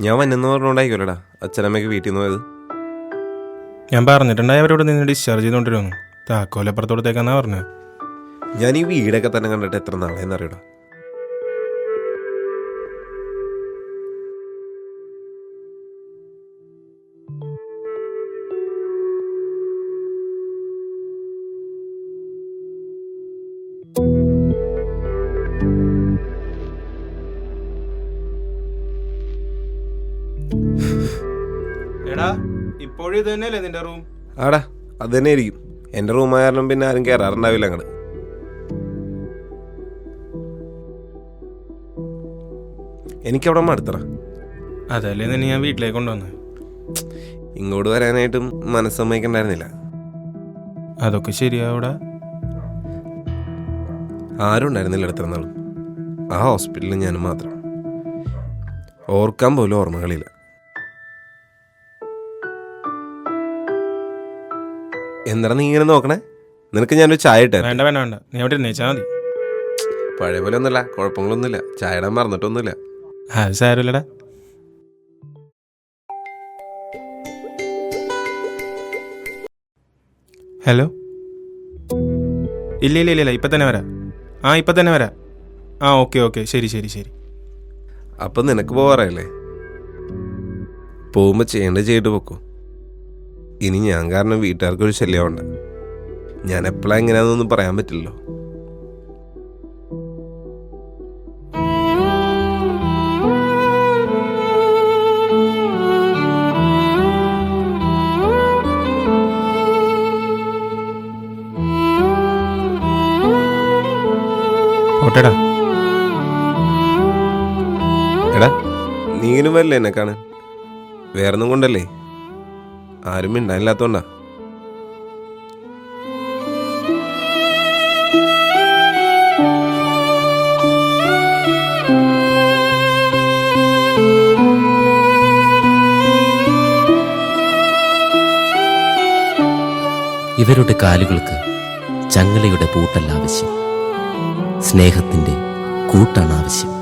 ഞാൻ വന്നെന്ന് പറഞ്ഞോണ്ടായിക്കോലടാ അച്ഛനമ്മയ്ക്ക് വീട്ടിൽ നിന്ന് പോയത്. ഞാൻ പറഞ്ഞിട്ടുണ്ടായി അവരോട് നിന്ന് ഡിസ്ചാർജ് ചെയ്തോണ്ടിരുന്നു. താക്കോലപ്പുറത്തോടത്തേക്കാന്നാ പറഞ്ഞത്. ഞാൻ ഈ വീടൊക്കെ തന്നെ കണ്ടിട്ട് എത്ര നാളെന്നറിയടാ. എടാ ഇപ്പോഴും ഇത് തന്നെയല്ലേ നിന്റെ റൂം? ആടാ അത് തന്നെ ആയിരിക്കും. എൻ്റെ റൂമായ കാരണം പിന്നെ ആരും കയറാറുണ്ടാവില്ല അങ്ങോട്ട്. എനിക്കവിടെ മടുത്തറ. അതല്ലേ നിന്നെ ഞാൻ വീട്ടിലേക്ക് കൊണ്ടുവന്നത്. ഇങ്ങോട്ട് വരാനായിട്ടും മനസ്സമ്മതിക്കണ്ടായിരുന്നില്ല. അതൊക്കെ ശരിയാവൂടാ. ആരും ഉണ്ടായിരുന്നില്ല എത്ര നാളും. ആ ഹോസ്പിറ്റലിൽ ഞാനും മാത്രം. ഓർക്കാൻ പോലും ഓർമ്മകളില്ല. എന്താ നീ ഇങ്ങനെ നോക്കണേ? നിനക്ക് ഞാനൊരു ചായ ഇട്ടേ? വേണ്ട വേണ്ട വേണ്ട, നീ അവിടെ ഇരുന്നേച്ചാ മതി. പഴയ പോലെ ഒന്നുമില്ല, കുഴപ്പങ്ങളൊന്നുമില്ല. ചായ ഇടാൻ മറന്നിട്ടൊന്നുമില്ല. അത് സാരമില്ലടാ. ഹലോ, ഇല്ല ഇല്ല ഇല്ല ഇല്ല, ഇപ്പം തന്നെ വരാം. ഇപ്പം തന്നെ വരാം. ഓക്കെ ഓക്കെ, ശരി ശരി ശരി. അപ്പം നിനക്ക് പോവാറല്ലേ? പോകുമ്പോൾ ചെയ്യേണ്ട ചെയ്തിട്ട് പൊക്കോ. ഇനി ഞാൻ കാരണം വീട്ടുകാർക്കൊരു ശല്യമുണ്ട്. ഞാൻ എപ്പോഴാണ് എങ്ങനെയാണെന്നൊന്നും പറയാൻ പറ്റില്ലല്ലോ. ഓട്ടേടാ. എടാ നീനും വരല്ലേ എന്നെ കാണാൻ? വേറൊന്നും കൊണ്ടല്ലേ? ആരും മിണ്ടാനില്ലാത്തോണ്ടാ. ഇവരുടെ കാലുകൾക്ക് ചങ്ങലയുടെ പൂട്ടല്ല ആവശ്യം, സ്നേഹത്തിൻ്റെ കൂട്ടാണ് ആവശ്യം.